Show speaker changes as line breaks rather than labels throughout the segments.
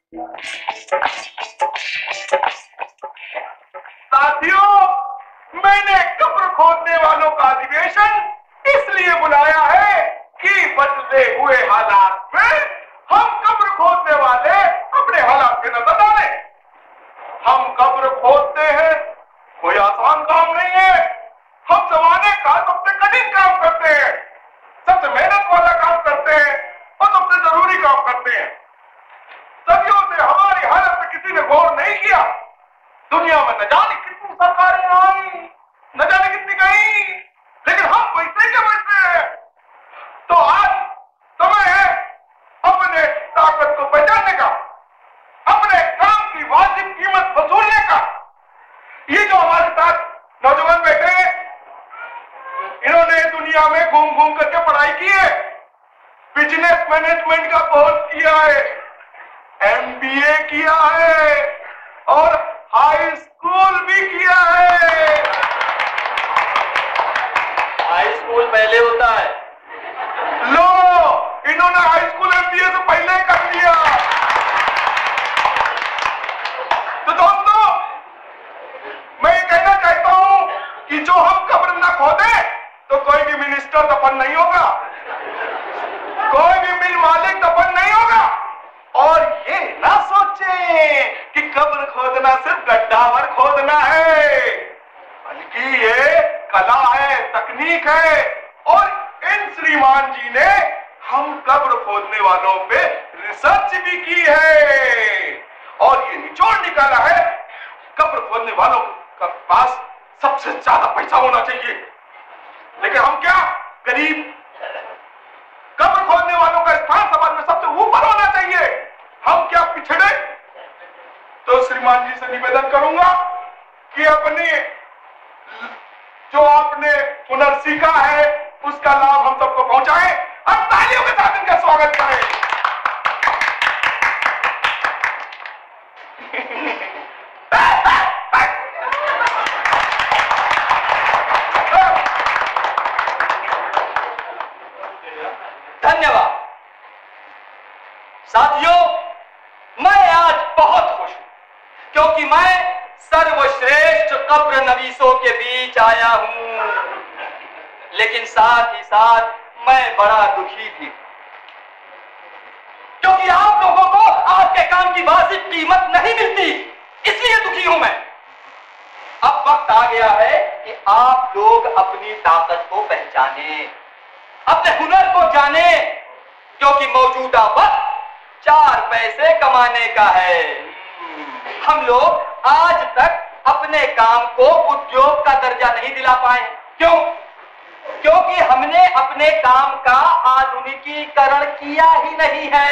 साथियों, मैंने कब्र खोदने वालों का अधिवेशन इसलिए बुलाया है कि बदले हुए हालात में हम कब्र खोदने वाले अपने हालात के नजर डालें। हम कब्र खोदते हैं, कोई आसान काम नहीं है। हम जमाने का सबसे कठिन काम करते हैं, सबसे मेहनत वाला काम करते हैं और सबसे जरूरी काम करते हैं। सदियों से हमारी हालत में किसी ने गौर नहीं किया। दुनिया में न जाने कितनी सरकारें आई, न जाने कितनी गई, लेकिन हम वैसे के वैसे हैं। तो आज समय है अपने ताकत को पहचानने का, अपने काम की वाजिब कीमत वसूलने का। ये जो हमारे साथ नौजवान बैठे हैं, इन्होंने दुनिया में घूम घूम करके पढ़ाई की है, बिजनेस मैनेजमेंट का कोर्स किया है, MBA किया है और हाई स्कूल भी किया है।
हाई स्कूल पहले होता है।
लो, इन्होंने हाई स्कूल MBA से पहले कर लिया। तो दोस्तों, मैं ये कहना चाहता हूं कि जो हम कब्र न खोदे तो कोई भी मिनिस्टर दफन नहीं होगा, कोई भी मिल मालिक दफन नहीं होगा। और ये ना सोचें कि कब्र खोदना सिर्फ गड्ढा भर खोदना है, बल्कि ये कला है, तकनीक है। और इन श्रीमान जी ने हम कब्र खोदने वालों पे रिसर्च भी की है और ये निचोड़ निकाला है, कब्र खोदने वालों के पास सबसे ज्यादा पैसा होना चाहिए, लेकिन हम क्या गरीब। कब्र खोदने वालों का स्थान समाज में सबसे ऊपर होना चाहिए, हम क्या पिछड़े। तो श्रीमान जी से निवेदन करूंगा कि अपने जो आपने हुनर सीखा है उसका लाभ हम सबको पहुंचाएं। हम तालियों के साथ इनका स्वागत करें।
धन्यवाद। साथियों, मैं आज बहुत खुश हूं क्योंकि मैं सर्वश्रेष्ठ कब्र नवीसों के बीच आया हूं, लेकिन साथ ही साथ मैं बड़ा दुखी भी, क्योंकि आप लोगों को आपके काम की वाजिब कीमत नहीं मिलती, इसलिए दुखी हूं मैं। अब वक्त आ गया है कि आप लोग अपनी ताकत को पहचाने, अपने हुनर को जाने, क्योंकि मौजूदा वक्त 4 पैसे कमाने का है। हम लोग आज तक अपने काम को उद्योग का दर्जा नहीं दिला पाए। क्यों? क्योंकि हमने अपने काम का आधुनिकीकरण किया ही नहीं है।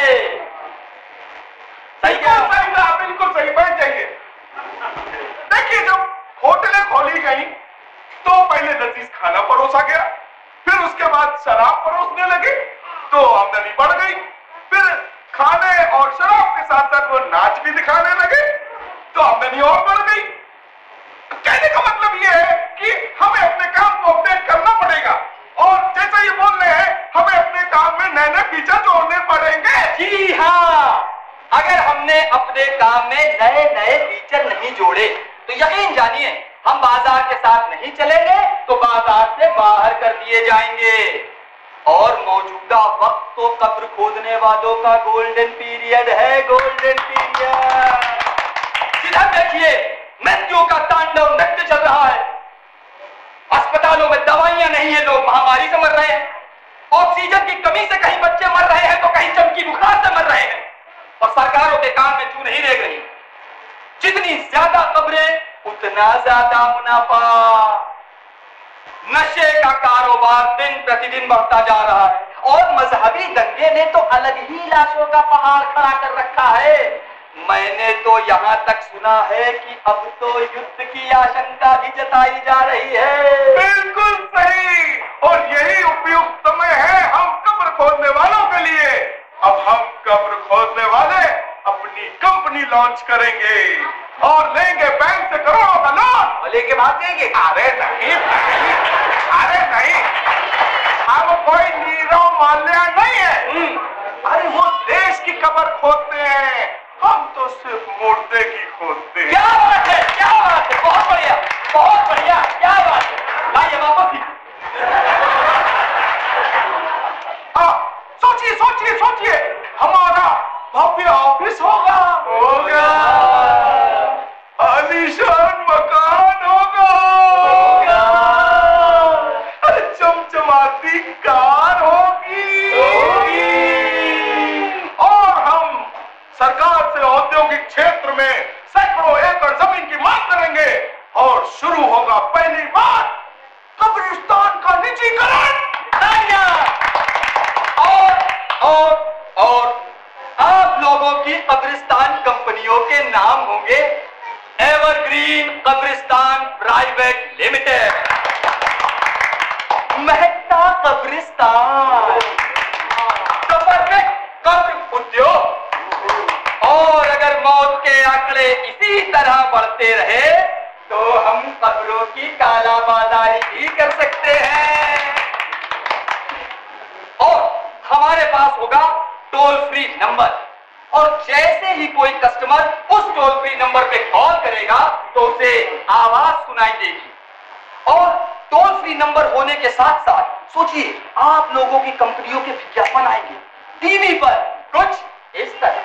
सही है?
बिल्कुल सही। बैठ जाइए। देखिए, जब होटलें खोली गई तो पहले लजीज खाना परोसा गया, फिर उसके बाद शराब परोसने लगे तो आमदनी बढ़ गई, फिर खाने और शराब के साथ साथ वो नाच भी दिखाने लगे तो आमदनी और बढ़ गई। कहने का मतलब ये है कि हमें अपने काम को अपडेट करना पड़ेगा और जैसा ये बोल रहे हैं हमें अपने काम में नए नए फीचर जोड़ने पड़ेंगे।
जी हाँ, अगर हमने अपने काम में नए नए फीचर नहीं जोड़े तो यकीन जानिए हम बाजार के साथ नहीं चलेंगे तो बाजार से बाहर कर दिए जाएंगे। और मौजूदा वक्त तो कब्र खोदने वालों का गोल्डन पीरियड है, गोल्डन पीरियड। इधर देखिए, मृत्यु का तांडव नृत्य चल रहा है। अस्पतालों में दवाइयां नहीं है, लोग महामारी से मर रहे हैं। ऑक्सीजन की कमी से कहीं बच्चे मर रहे हैं तो कहीं चमकी बुखार से मर रहे हैं। और सरकारों के काम में चू नहीं रह गई। जितनी ज्यादा कब्रें उतना ज्यादा मुनाफा। नशे का कारोबार दिन प्रतिदिन बढ़ता जा रहा है और मजहबी दंगे ने तो अलग ही लाशों का पहाड़ खड़ा कर रखा है। मैंने तो यहाँ तक सुना है कि अब तो युद्ध की आशंका भी जताई जा रही है।
बिल्कुल सही, और यही उपयुक्त समय है हम कब्र खोदने वालों के लिए। अब हम कब्र खोदने वाले अपनी कंपनी लॉन्च करेंगे और लेंगे बैंक से करोड़ों का लोन।
लेके भागेंगे?
अरे नहीं, अरे नहीं, हम कोई नीरव माल्या नहीं है। अरे वो देश की कब्र खोदते हैं, हम सिर्फ मुर्दे की खोदते हैं।
क्या बात है, क्या बात है, बहुत बढ़िया, बहुत बढ़िया, क्या बात है। लाइए वापस।
सोचिए सोचिए सोचिए, हमारा भव्य ऑफिस होगा, आलीशान मकान होगा, चमचमाती कार होगी, और हम सरकार से औद्योगिक क्षेत्र में सैकड़ों एकड़ जमीन की मांग करेंगे, और शुरू होगा पहली बार कब्रिस्तान का निजीकरण।
और आप लोगों की कब्रिस्तान कंपनियों के नाम होंगे एवरग्रीन कब्रिस्तान प्राइवेट लिमिटेड, महकता कब्रिस्तान, तो परफेक्ट कब्र उद्योग। और अगर मौत के आंकड़े इसी तरह बढ़ते रहे तो हम कब्रों की कालाबाजारी भी कर सकते हैं। और हमारे पास होगा टोल फ्री नंबर, और जैसे ही कोई कस्टमर उस टोल फ्री नंबर पे कॉल करेगा तो उसे आवाज सुनाई देगी। और टोल फ्री नंबर होने के साथ साथ सोचिए आप लोगों की कंपनियों के विज्ञापन आएंगे टीवी पर कुछ इस तरह।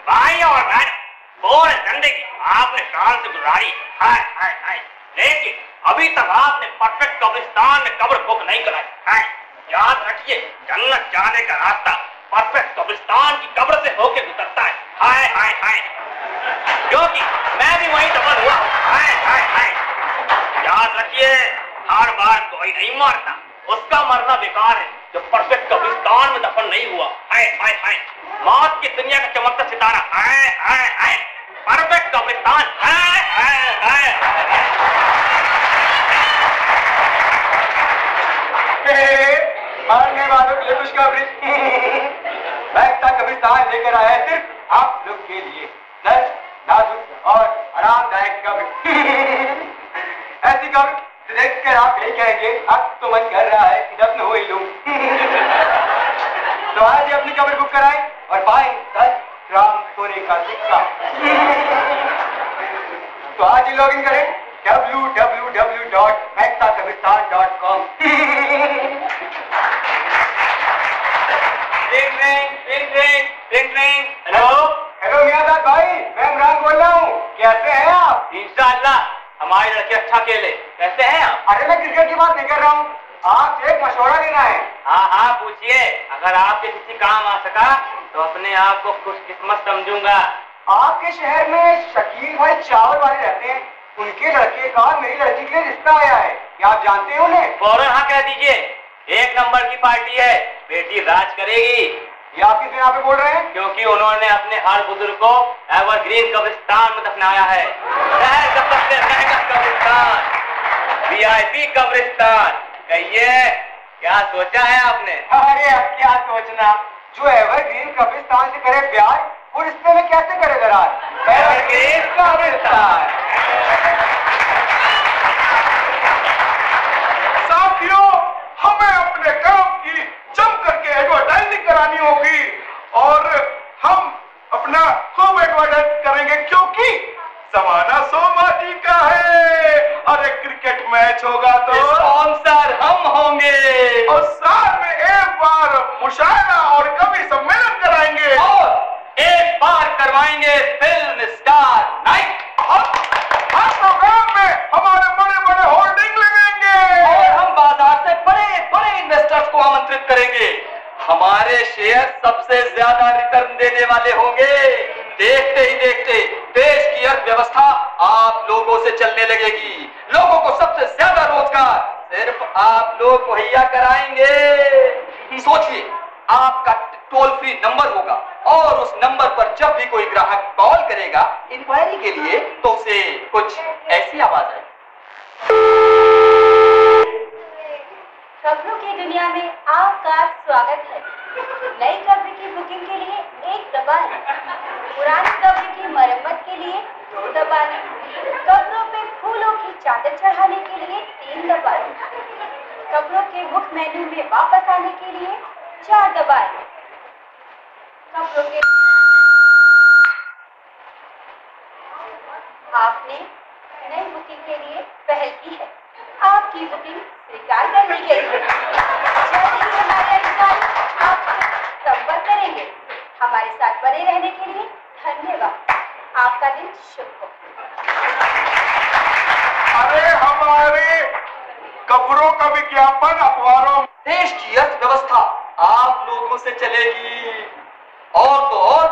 भाई और बहन, पूरे जिंदगी आपने शान से गुजारी, लेकिन अभी तक आपने परफेक्ट कब्रिस्तान में कब्र बुक नहीं कराई। याद रखिए, जन्नत जाने का रास्ता परफेक्ट कब्रिस्तान की कब्र से होके गुजरता है। हाय हाय हाय, क्योंकि मैं भी वहीं दफन हुआ। हाय हाय हाय, याद रखिए, हर बार कोई नहीं मरता, उसका मरना बेकार है जो परफेक्ट कब्रिस्तान में दफन नहीं हुआ। हाय हाय हाय, मौत की दुनिया का चमकता सितारा। हाय हाय हाय, परफेक्ट कब्रिस्तान। हाय हाय हाय,
मरने वालों के लिए खुशखबरी, महकता कब्रिस्तान लेकर आया है सिर्फ आप लोग के लिए नर्म, नाजुक और आरामदायक कब्र। ऐसी कब्र देखकर आप यही कहेंगे अब तो मन कर रहा है कि दफन हो ही लूं। तो आज ही अपनी कब्र बुक कराएं और पाएं 10 ग्राम सोने का सिक्का। तो आज ही लॉगिन करें www.mahktakabristan.com।
हेलो
हेलो मियादाद भाई, मैं इमरान बोल रहा हूँ, कैसे हैं आप?
इंशाअल्लाह हमारे लड़के अच्छा खेले। कैसे हैं आप?
अरे मैं क्रिकेट की बात नहीं कर रहा हूँ, आपसे एक मशवरा लेना है।
हाँ हाँ पूछिए, अगर आपके किसी काम आ सका तो अपने आप को खुशकिस्मत समझूंगा।
आपके शहर में शकील भाई चावल वाले रहते हैं, उनके लड़के का मेरी लड़की के लिए रिश्ता आया है, क्या आप जानते हैं उन्हें?
फौरन हाँ कह दीजिए, 1 नंबर की पार्टी है, बेटी राज करेगी।
ये आप किस यहाँ पे बोल रहे हैं?
क्योंकि उन्होंने अपने हर बुजुर्ग को एवरग्रीन कब्रिस्तान में दफनाया है, शहर का सबसे महंगा कब्रिस्तान, VIP कब्रिस्तान। कहिए क्या सोचा है आपने?
अरे अब क्या सोचना, जो एवरग्रीन कब्रिस्तान से करे प्यार वो रिश्ते में कैसे करे दरार।
एवरग्रीन कब्रिस्तान।
साथियों, हमें अपने काम की जम करके एडवर्टाइजिंग करानी होगी, और हम अपना खूब एडवर्टाइज करेंगे, क्योंकि जमाना सोमाजी का है। अरे क्रिकेट मैच होगा तो
स्पॉन्सर हम होंगे,
और साल में एक बार मुशायरा और कवि सम्मेलन कराएंगे,
और एक बार करवाएंगे फिल्म स्टार नाइट।
हर प्रोग्राम में हमारे बड़े बड़े होर्डिंग लगेंगे,
और हम बाजार से बड़े बड़े इन्वेस्टर्स को आमंत्रित करेंगे। हमारे शेयर सबसे ज्यादा रिटर्न देने वाले होंगे। देखते ही देखते देश की अर्थव्यवस्था आप लोगों से चलने लगेगी। लोगों को सबसे ज्यादा रोजगार सिर्फ आप लोग मुहैया कराएंगे। सोचिए, आपका टोल फ्री नंबर होगा, और उस नंबर पर जब भी कोई ग्राहक कॉल करेगा इंक्वायरी के लिए, तो उसे कुछ ऐसी आवाज आएगी।
कब्रों की दुनिया में आपका स्वागत है। नई कब्र की बुकिंग के लिए 1 दबाएं, पुरानी कब्र की मरम्मत के लिए 2 दबाएं, कब्रों पे फूलों की चादर चढ़ाने के लिए 3 दबाएं, कब्रों के मुख्य मेन्यू में वापस आने के लिए 4 दबाएं। कब्रों के आपने नई बुकिंग के लिए पहल की है। आपकी बुकिंग स्वीकार कर ली गई है। जल्द ही हमारे अधिकारी आपसे संपर्क करेंगे। हमारे साथ बने रहने के लिए धन्यवाद। आपका दिन शुभ हो।
अरे हमारे कब्रों का विज्ञापन अखबारों,
देश की अर्थव्यवस्था आप लोगों से चलेगी। और तो और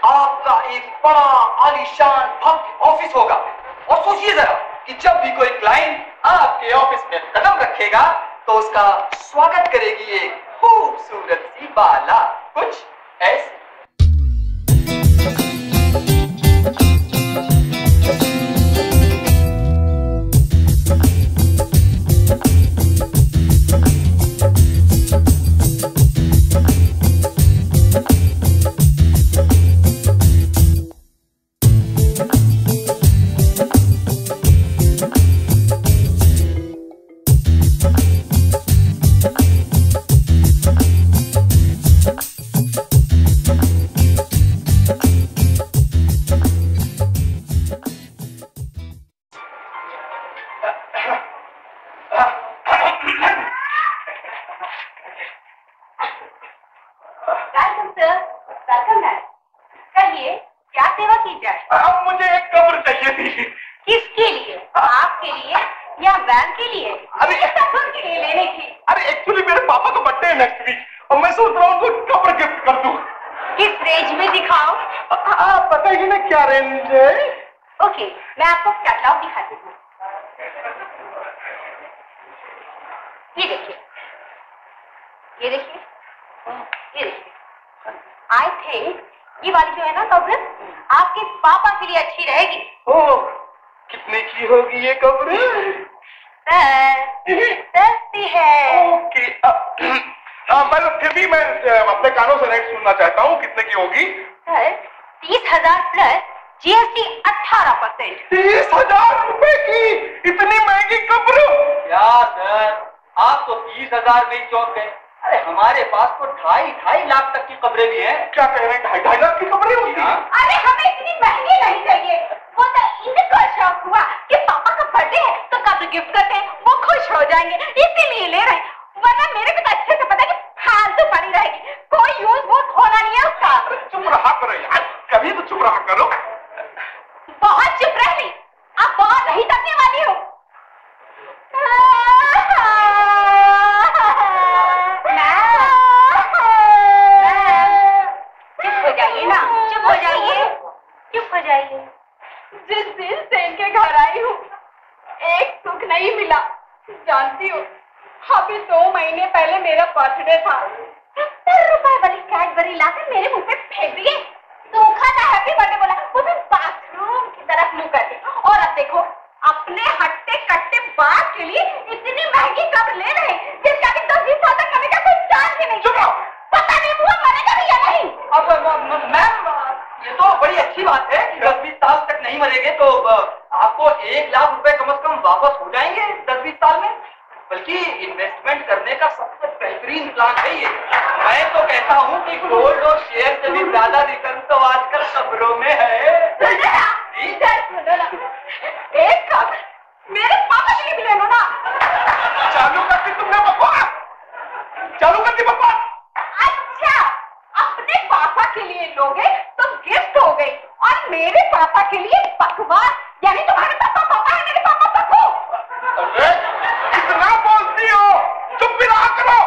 आपका एक बड़ा आलीशान भव्य ऑफिस होगा। और सोचिए जरा कि जब भी कोई क्लाइंट आपके ऑफिस में कदम रखेगा तो उसका स्वागत करेगी एक खूबसूरत सी बाला, कुछ ऐसे।
आपके पापा के लिए अच्छी रहेगी।
ओह, कितने की होगी ये कब्र?
सस्ती है।
ओके, फिर भी मैं अपने कानों से रेट सुनना चाहता हूँ, कितने की होगी?
Sir, 30,000 plus GST 18%।
30,000 रुपए की इतनी महंगी कब्र?
क्या सर, आप तो 30,000 में ही चौंक गए। अरे हमारे पास तो 2.5 लाख तक की कब्रें भी हैं।
क्या कह रहे हैं, 2.5 लाख की कब्रें होती हैं?
अरे हमें इतनी महंगी नहीं चाहिए। वो तो इनको शौक हुआ कि पापा का बर्थडे है तो कब्र गिफ्ट करते हैं, वो खुश हो जाएंगे, इसीलिए ले रहे हैं। वरना मेरे को तो अच्छे से पता है कि फालतू पड़ी रहेगी, कोई यूज वूज होना नहीं है उसका।
चुप रहा करो यार, कभी तो चुप रहा करो।
बहुत चुप रह ली, अब बहुत नहीं करने वाली हूँ। चुप हो जाइए ना, चुप हो जाइए, चुप हो जाइए। जिस दिन से इनके घर आई हूँ एक सुख नहीं मिला। जानती हो, अभी 2 महीने पहले मेरा बर्थडे था। 70 रुपए वाली कैडबरी लाकर मेरे मुंह पे फेंक दिए। सूखा था हैप्पी बर्थडे बोला, वो भी बाथरूम की तरफ मुंह करके। और अब देखो अपने हट्टे कट्टे बात के लिए इतनी महंगी कब्र ले रहे हैं जिसका कि 10-20 साल तक कभी का कोई चांस ही नहीं। पता नहीं हुआ मरेगा भी या नहीं।
अब मैम, ये तो बड़ी अच्छी बात है कि 10-20 साल तक नहीं मरेंगे तो आपको 1 लाख रुपए कम से कम वापस हो जाएंगे 10-20 साल में। बल्कि इन्वेस्टमेंट करने का सबसे बेहतरीन प्लान है ये। मैं तो कहता हूँ कि गोल्ड और शेयर से भी ज्यादा रिटर्न तो आजकल कब्रों में है।
एक कब्र मेरे पापा के लिए भी ले लो ना।
चालू कर दी तुमने बकवास, चालू कर दी बकवास।
अच्छा, अपने पापा के लिए लोगे तो गिफ्ट हो गई और मेरे पापा के लिए बकवास, यानी तुम्हारे पापा पापा है, मेरे पापा पप्पू।
अरे कितना बोलती हो, चुप भी रहा करो।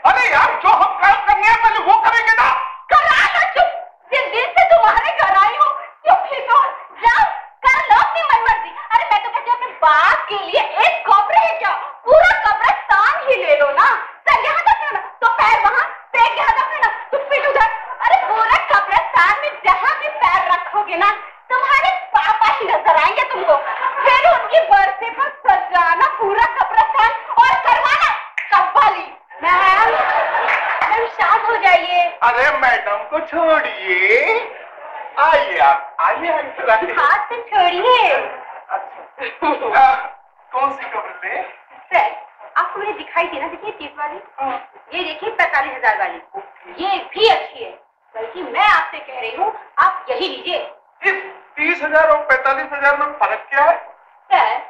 अरे यार, जो हम काम करने हैं पहले वो करेंगे ना।
करा लो चुप, जिस दिन से तुम्हारे घर आई हूँ चुप ही तो जाओ, कर लो अपनी मनमर्जी। अरे मैं तो कहती हूँ अपने बाप के लिए एक कब्र है क्या, पूरा कब्रिस्तान ही ले लो ना। सर यहाँ तक ना, तो पैर वहाँ, पैर यहाँ तक ना, तो फिर उधर। अरे पूरा कब्रिस्तान में जहाँ भी पैर रखोगे ना तुम्हारे पापा ही नजर आएंगे तुमको। फिर उनकी बर्थडे पर सजाना पूरा कब्रिस्तान और करवाना कव्वाली। मैम शांत हो जाइए।
अरे मैडम को छोड़िए, आइए आप, आइए।
हाथ से छोड़िए।
अच्छा, कौन सी कब्र ले?
सर, आपको मुझे दिखाई थी ना, देखिए 30 वाली, ये देखिए 45,000 वाली, ये भी अच्छी है। बल्कि मैं आपसे कह रही हूँ आप यही लीजिए।
इस 30,000 और 45,000 में फर्क क्या है?
सर,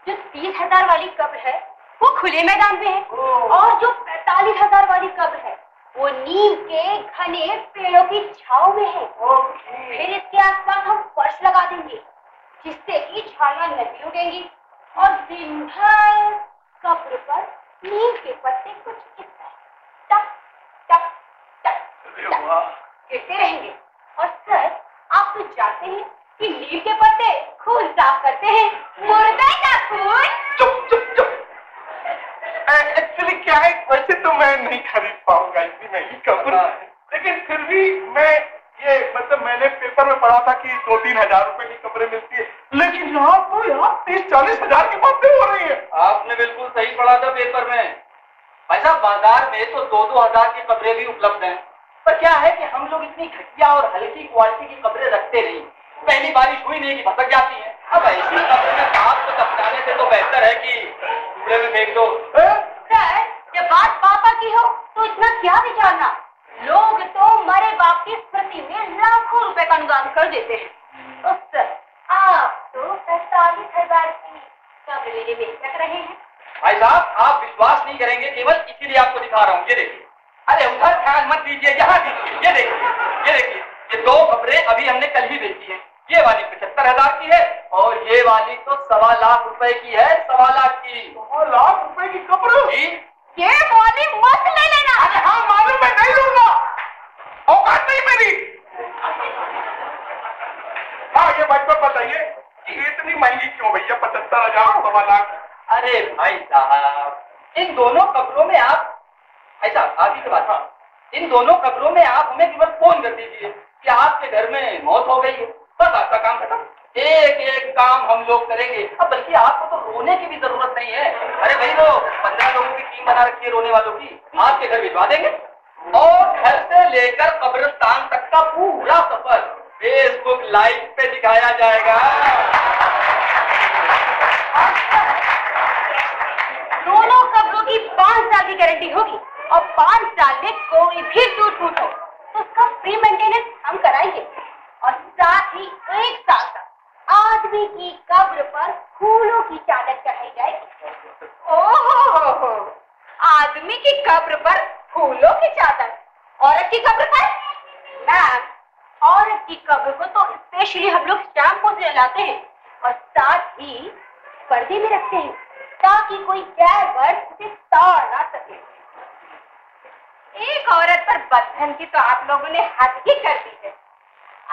जो 30,000 वाली कब्र है वो खुले मैदान में है और जो 45,000 वाली कब्र है वो नीम के घने पेड़ों की छांव में है। फिर इसके आसपास हम फर्श लगा देंगे जिससे कि छाया नहीं उड़ेंगी और दिन भर कब्र पर नीम के पत्ते कुछ इस तरह टक टक टक टक गिरते रहेंगे। और सर, आप तो जानते हैं कि नीम के पत्ते खून साफ करते हैं, मुर्दा का खून।
चुप चुप चुप। एक्चुअली क्या है, वैसे तो मैं नहीं खरीद पाऊंगा इतनी महंगी कब्र, लेकिन फिर भी मैं ये मतलब मैंने पेपर में पढ़ा था कि 2-3 हजार रुपए की कब्रें मिलती है, लेकिन यहाँ तो 30-40 हजार की बातें हो रही है।
आपने बिल्कुल सही पढ़ा था पेपर में। भाई साहब, बाजार में तो 2-2 हजार की कब्रें भी उपलब्ध हैं, पर क्या है कि हम लोग इतनी घटिया और हल्की क्वालिटी की कब्रें रखते नहीं। पहली बारिश हुई नहीं कि भसक जाती है। अब ऐसी कब्र में सांप को दफनाने से तो बेहतर है कि कूड़े में फेंक दो।
सर, जब बात पापा की हो तो इतना क्या विचारना। लोग तो मरे बाप की स्मृति में लाखों रुपए का अनुदान कर देते हैं। तो सर, आप तो 45,000 की कब्र लेने में लग रहे हैं।
भाई साहब, आप विश्वास नहीं करेंगे, केवल इसीलिए आपको दिखा रहा हूँ। ये देखिए, अरे उधर ख्याल मत दीजिए, यहाँ दीजिए। ये देखिए, ये देखिए, ये 2 कब्रें अभी हमने कल ही बेची है। ये वाली 75,000 की है और ये वाली तो 1.25 लाख रुपए की है। 1.25 लाख की।
1.25 लाख रुपए की कब्र?
जी।
ये वाली मत ले लेना।
अरे हाँ मालूम, मैं नहीं लूंगा, औकात नहीं मेरी। हाँ, ये बात पर बताइए कि इतनी महंगी क्यों भैया? 75,000 1.25 लाख?
अरे भाई साहब, इन दोनों कब्रों में आप ऐसा आगे की बात, हाँ, इन दोनों कब्रों में आप हमें केवल फोन कर दीजिए कि आपके घर में मौत हो गई है, बस आपका काम खत्म। एक एक काम हम लोग करेंगे। अब बल्कि आपको तो रोने की भी जरूरत नहीं है। अरे भाई, वो 15 लोगों की टीम बना रखी है रोने वालों की, आपके घर भिजवा देंगे और घर से लेकर कब्रिस्तान तक का पूरा सफर फेसबुक लाइव पे दिखाया जाएगा।
दोनों कब्रों की 5 साल की गारंटी होगी और 5 साल में कोई भी टूट फूट हो तो उसका फ्री मेंटेनेंस हम कराएंगे। और साथ ही 1 साल तक आदमी की कब्र पर फूलों की चादर चढ़ाई जाएगी। ओहो, आदमी की कब्र पर फूलों की चादर, औरत की कब्र पर? मैम, औरत की कब्र को तो स्पेशली हम लोग शैम्पू से जलाते हैं और साथ ही पर्दे में रखते हैं ताकि कोई गैर वर्ग उसे ताड़ ना सके। एक औरत पर बंधन की तो आप लोगों ने हद ही कर दी है।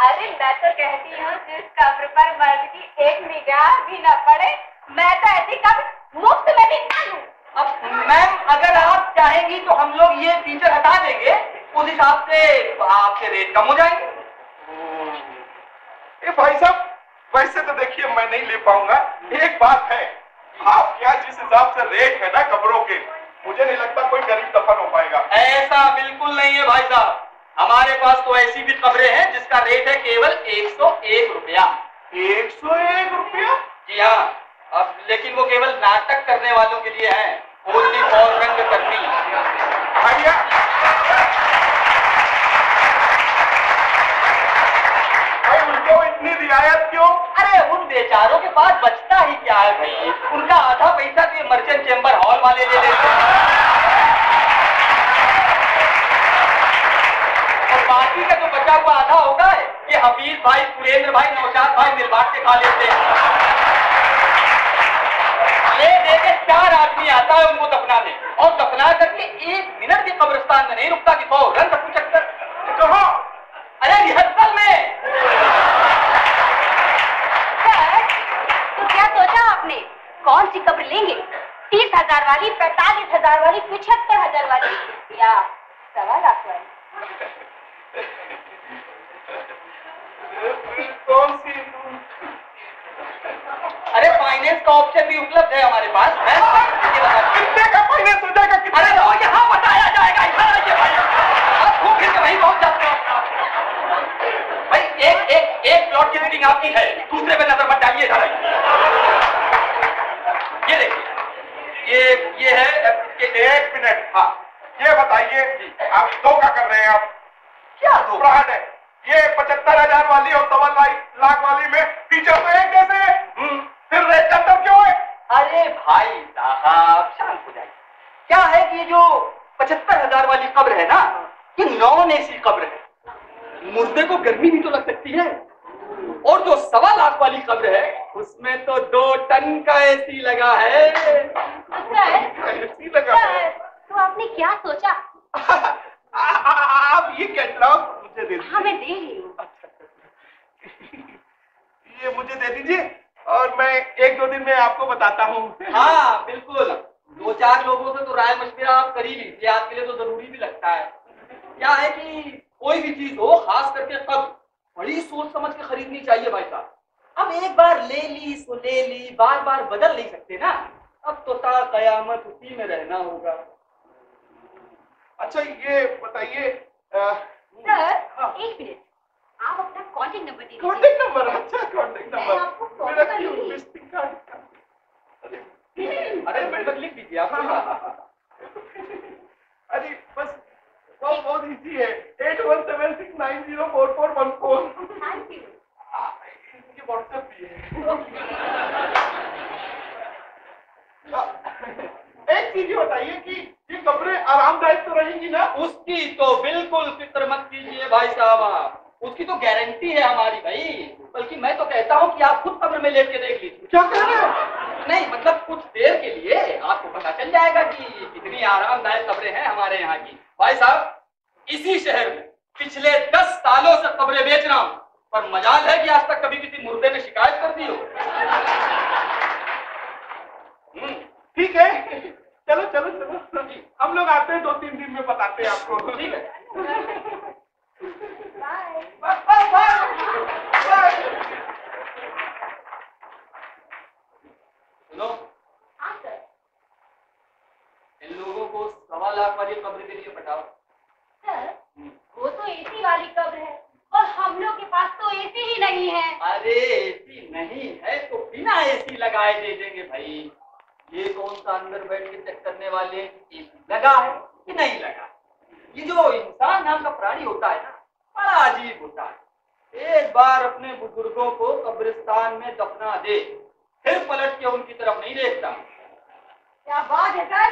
अरे मैं तो कहती हूँ जिस कब्र पर मर्द की एक निगाह भी न पड़े, मैं तो ऐसी कब्र मुफ्त में भी ना लूं।
अब मैम, अगर आप चाहेंगी तो हम लोग ये फीचर हटा देंगे, उस हिसाब से आपके रेट कम हो जाएंगे।
भाई साहब, वैसे तो देखिए मैं नहीं ले पाऊंगा। एक बात है, आप क्या जिस हिसाब से रेट है ना कब्रों के, मुझे नहीं लगता कोई गरीब दफन हो पाएगा।
ऐसा बिल्कुल नहीं है भाई साहब, हमारे पास तो ऐसी भी कब्रें हैं जिसका रेट है केवल 101 रुपया।
101 रुपया?
जी हाँ, अब लेकिन वो केवल नाटक करने वालों के लिए है, ओनली फॉर रंगकर्मी।
भैया, भाई उनको इतनी रियायत क्यों?
अरे उन बेचारों के पास बचता ही क्या है भाई, उनका आधा पैसा तो ये मर्चेंट चेंबर हॉल वाले ले लेते हैं और बाकी का जो बचा हुआ आधा होगा ये हफीज भाई, सुरेंद्र भाई, नौशाद भाई मिलबांट के खा लेते हैं। ले दे के 4 आदमी आता है उनको दफनाने और दफना करके 1 मिनट भी कब्रिस्तान में नहीं रुकता कि फौरन सब चक्कर।
कहाँ?
अरे रिहर्सल में।
तो क्या सोचा आपने, कौन सी कब्र लेंगे? 30,000 वाली, 45,000 वाली, 75,000 वाली या 1.25 लाख वाली?
कौन सी?
अरे फाइनेंस का ऑप्शन भी उपलब्ध है हमारे पास।
कितने का फाइनेंस हो जाएगा?
अरे वो यहाँ बताया जाएगा, इधर आइए भाई, आप घूम फिर के वहीं पहुंच जाते हो। भाई एक प्लॉट की रीडिंग आपकी है, दूसरे पे नजर मत डालिए। इधर आइए, ये देखिए, ये है।
1 मिनट। हाँ, ये बताइए आप 2 का कर रहे हैं? आप
क्या दो
फ्रॉड है ये। 75,000 वाली और 1.25 लाख वाली में फीचर तो एक जैसे है, फिर रेट का अंतर क्यों है?
अरे भाई साहब शांत हो जाए। क्या है कि ये जो 75,000 वाली कब्र है ना, ये नॉन एसी कब्र है, मुर्दे को गर्मी भी तो लग सकती है। और जो 1.25 लाख वाली कब्र है उसमें तो 2 टन का एसी लगा है।
एसी लगा है।
तो आपने क्या सोचा?
आप ये कैटलॉग मुझे दे दीजिए।
हाँ मैं दे रही हूँ।
ये मुझे दे दीजिए और मैं 1-2 दिन में आपको बताता हूँ।
हाँ बिल्कुल, 2-4 लोगों से तो राय मशविरा आप कर ही लीजिए, आपके लिए तो जरूरी भी लगता है। क्या है कि कोई भी चीज हो, खास करके कब बड़ी सोच समझ के खरीदनी चाहिए भाई साहब। अब एक बार ले ली सो ले ली, बार बार बदल नहीं सकते ना। अब तो ता कयामत उसी में रहना होगा।
अच्छा ये बताइए
सर एक मिनट, आप अपना कॉन्टेक्ट नंबर दीजिए।
Contact number? अच्छा कॉन्टेक्ट
मैं
नंबर
आपको फोन
मेरा
कर
क्यों
लूंगी।
Visiting card?
अरे मैडम लिख दीजिए आप।
अरे बस बहुत इजी है, 8176904414।
Thank you.
इनके व्हाट्सएप भी है। एक चीज बताइए कि ये कपड़े आरामदायक तो रहेंगी ना?
उसकी तो बिल्कुल फिक्र मत कीजिए भाई साहब आप, उसकी तो गारंटी है हमारी भाई। बल्कि मैं तो कहता हूँ कि आप खुद कब्र में लेट के देख लीजिए।
क्या कह रहे हैं?
नहीं मतलब कुछ देर के लिए आपको पता चल जाएगा कि कितनी आरामदायक कब्रें हैं हमारे यहाँ की। भाई साहब इसी शहर में पिछले 10 सालों से कब्रें बेच रहा हूँ, पर मजाल है कि आज तक कभी किसी मुर्दे ने शिकायत कर दी हो।
ठीक है, चलो चलो चलो, हम लोग आते हैं 2-3 दिन में, बताते हैं आपको।
ठीक है सुनो,
हाँ सर।
इन लोगों को 1.25 लाख वाली कब्र के लिए बताओ।
सर वो तो एसी वाली कब्र है और हम लोग के पास तो एसी ही नहीं है।
अरे एसी नहीं है तो बिना एसी लगाए दे देंगे भाई। ये कौन सा अंदर बैठ के चेक करने वाले एसी लगा है कि नहीं लगा। ये जो इंसान नाम का प्राणी होता है ना, बड़ा अजीब होता है। एक बार अपने बुजुर्गों को कब्रिस्तान में दफना दे, फिर पलट के उनकी तरफ नहीं देखता।
क्या बात है सर?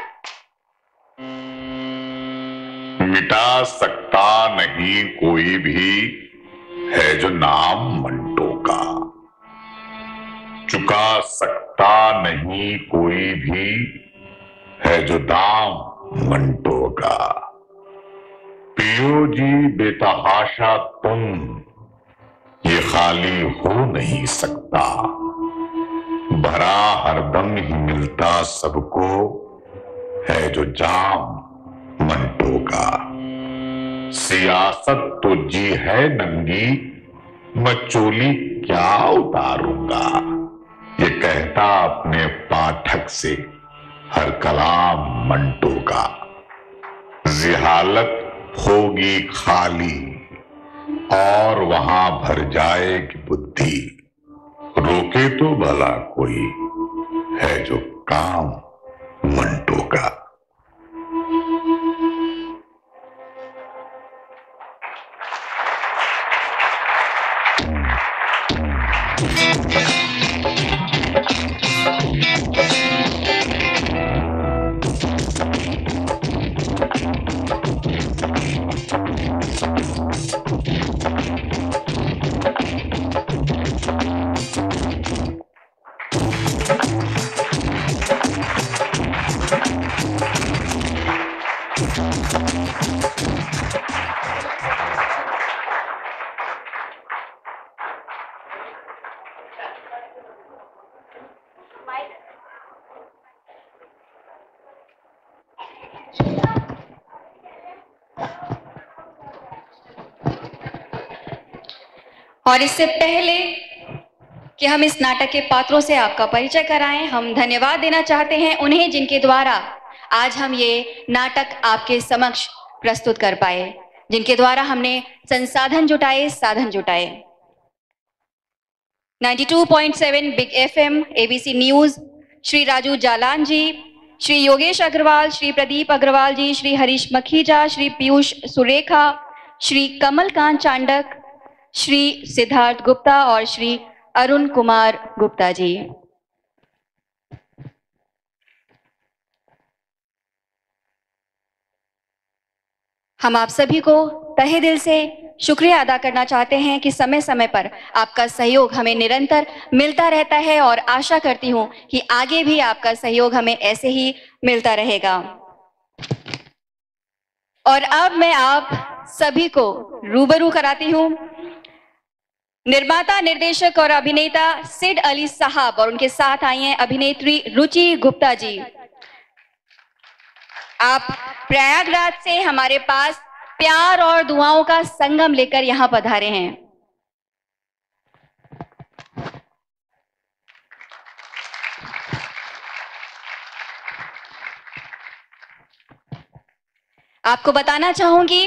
मिटा सकता नहीं कोई भी है जो नाम मंटो का, चुका सकता नहीं कोई भी है जो दाम मंटो का। पियो जी बेतहाशा तुम, ये खाली हो नहीं सकता, भरा हरदम ही मिलता सबको है जो जाम मंटो का। सियासत तो जी है नंगी, मैं चोली क्या उतारूंगा, ये कहता अपने पाठक से हर कलाम मंटो का। जिहालत होगी खाली और वहां भर जाएगी बुद्धि, रोके तो भला कोई है जो काम मंटो का।
और इससे पहले कि हम इस नाटक के पात्रों से आपका परिचय कराएं, हम धन्यवाद देना चाहते हैं उन्हें जिनके द्वारा आज हम ये नाटक आपके समक्ष प्रस्तुत कर पाए, जिनके द्वारा हमने संसाधन जुटाए, साधन जुटाए। 92.7 big FM, ABC news, Shri Raju Jalan ji, Shri Yogesh Agarwal, Shri Pradeep Agarwal ji, Shri Harish Makhija, Shri Piyush Surekha, Shri Kamalkant Chandak, Shri Siddharth Gupta और श्री अरुण कुमार गुप्ता जी। हम आप सभी को तहे दिल से शुक्रिया अदा करना चाहते हैं कि समय समय पर आपका सहयोग हमें निरंतर मिलता रहता है और आशा करती हूं कि आगे भी आपका सहयोग हमें ऐसे ही मिलता रहेगा। और अब मैं आप सभी को रूबरू कराती हूं निर्माता, निर्देशक और अभिनेता सिड अली साहब और उनके साथ आई हैं अभिनेत्री रुचि गुप्ता जी। आप प्रयागराज से हमारे पास प्यार और दुआओं का संगम लेकर यहां पधारे हैं। आपको बताना चाहूंगी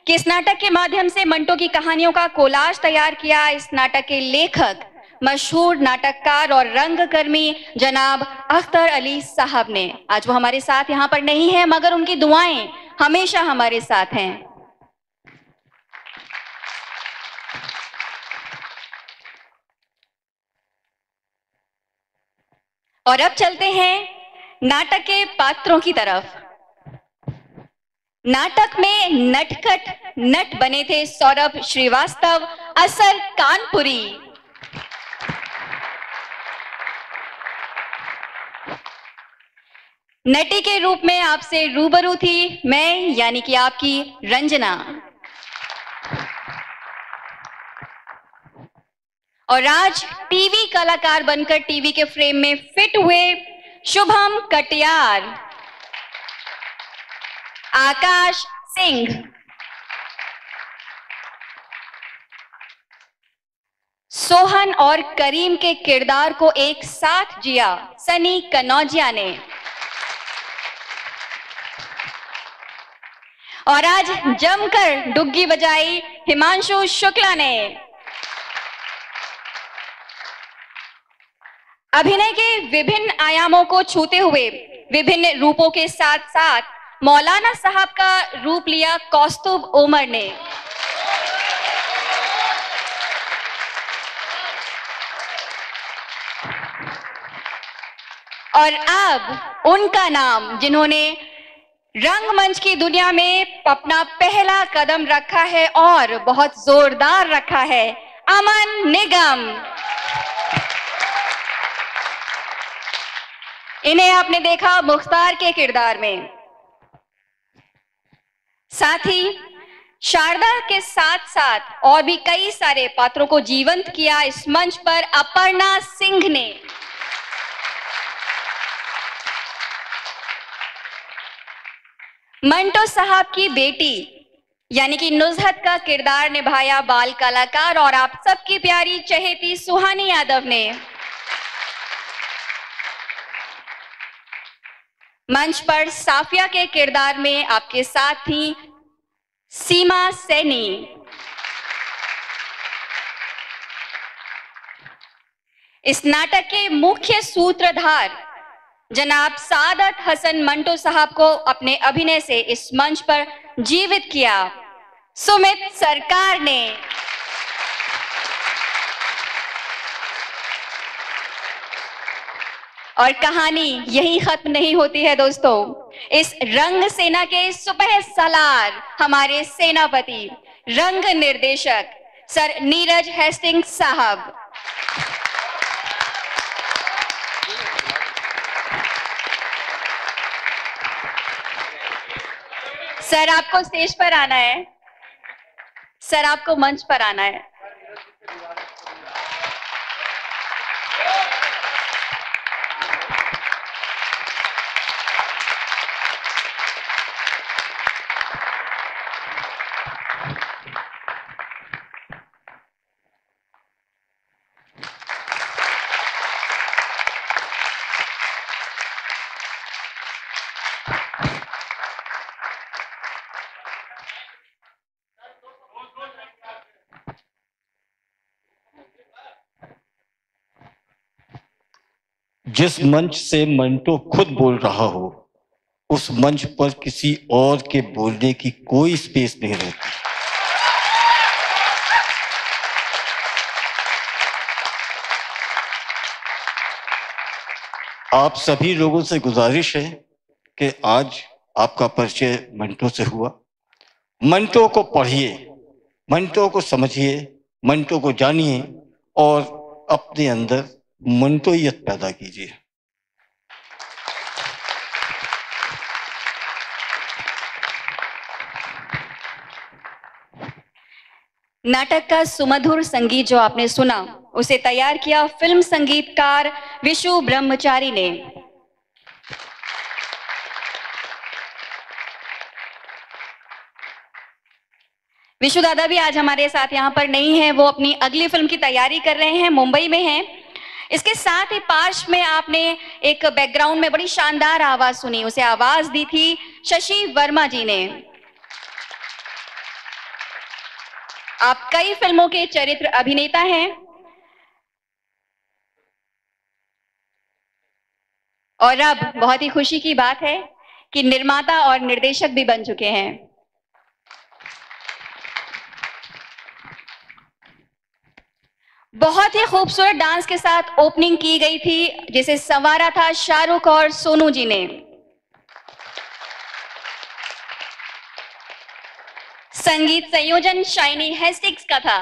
कि इस नाटक के माध्यम से मंटो की कहानियों का कोलाज तैयार किया इस नाटक के लेखक, मशहूर नाटककार और रंगकर्मी जनाब अख्तर अली साहब ने। आज वो हमारे साथ यहाँ पर नहीं है, मगर उनकी दुआएं हमेशा हमारे साथ हैं। और अब चलते हैं नाटक के पात्रों की तरफ। नाटक में नटखट नट बने थे सौरभ श्रीवास्तव, असर कानपुरी। नटी के रूप में आपसे रूबरू थी मैं, यानी कि आपकी रंजना। और आज टीवी कलाकार बनकर टीवी के फ्रेम में फिट हुए शुभम कटियार, आकाश सिंह, सोहन और करीम के किरदार को एक साथ जिया सनी कनौजिया ने। और आज जमकर डुग्गी बजाई हिमांशु शुक्ला ने। अभिनय के विभिन्न आयामों को छूते हुए विभिन्न रूपों के साथ साथ मौलाना साहब का रूप लिया कौस्तुभ उमर ने। और अब उनका नाम, जिन्होंने रंगमंच की दुनिया में अपना पहला कदम रखा है और बहुत जोरदार रखा है, अमन निगम। इन्हें आपने देखा मुख्तार के किरदार में। साथ ही शारदा के साथ साथ और भी कई सारे पात्रों को जीवंत किया इस मंच पर अपर्णा सिंह ने। मंटो साहब की बेटी यानी कि नुजहत का किरदार निभाया बाल कलाकार और आप सबकी प्यारी चहेती सुहानी यादव ने। मंच पर साफिया के किरदार में आपके साथ थी सीमा सैनी। इस नाटक के मुख्य सूत्रधार जनाब सादत हसन मंटो साहब को अपने अभिनय से इस मंच पर जीवित किया सुमित सरकार ने। और कहानी यही खत्म नहीं होती है दोस्तों। इस रंग सेना के सुपह सालार हमारे सेनापति, रंग निर्देशक सर नीरज हेस्टिंग्स साहब। सर आपको स्टेज पर आना है, सर आपको मंच पर आना है।
जिस मंच से मंटो खुद बोल रहा हो, उस मंच पर किसी और के बोलने की कोई स्पेस नहीं रहती। आप सभी लोगों से गुजारिश है कि आज आपका परिचय मंटो से हुआ। मंटो को पढ़िए, मंटो को समझिए, मंटो को जानिए और अपने अंदर मंटोइयत पैदा कीजिए।
नाटक का सुमधुर संगीत जो आपने सुना उसे तैयार किया फिल्म संगीतकार विशु ब्रह्मचारी ने। विशु दादा भी आज हमारे साथ यहाँ पर नहीं है, वो अपनी अगली फिल्म की तैयारी कर रहे हैं, मुंबई में हैं। इसके साथ ही पार्श्व में आपने एक बैकग्राउंड में बड़ी शानदार आवाज सुनी, उसे आवाज दी थी शशि वर्मा जी ने। आप कई फिल्मों के चरित्र अभिनेता हैं और अब बहुत ही खुशी की बात है कि निर्माता और निर्देशक भी बन चुके हैं। बहुत ही खूबसूरत डांस के साथ ओपनिंग की गई थी, जिसे संवारा था शाहरुख और सोनू जी ने। संगीत संयोजन शाइनी हेस्टिंग्स का था।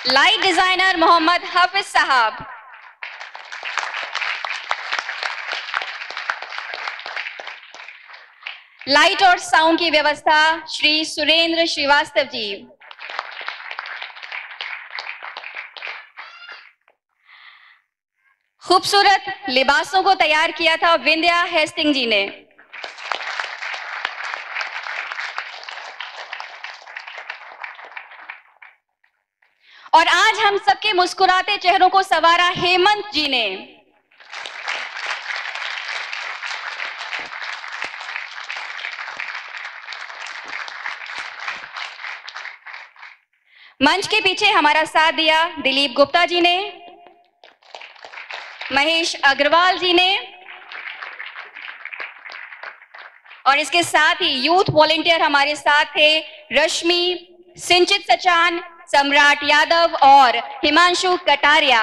लाइट डिजाइनर मोहम्मद हाफिज साहब। लाइट और साउंड की व्यवस्था श्री सुरेंद्र श्रीवास्तव जी। खूबसूरत लिबासों को तैयार किया था विंध्या हेस्टिंग जी ने। और आज हम सबके मुस्कुराते चेहरों को संवारा हेमंत जी ने। मंच के पीछे हमारा साथ दिया दिलीप गुप्ता जी ने, महेश अग्रवाल जी ने और इसके साथ ही यूथ वॉलेंटियर हमारे साथ थे रश्मि, सिंचित सचान, सम्राट यादव और हिमांशु कटारिया।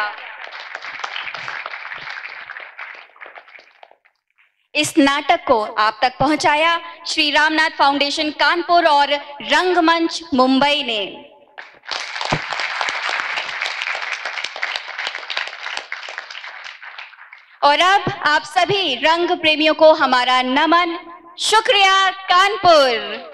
इस नाटक को आप तक पहुंचाया श्री रामनाथ फाउंडेशन कानपुर और रंगमंच मुंबई ने। और अब आप सभी रंग प्रेमियों को हमारा नमन। शुक्रिया कानपुर।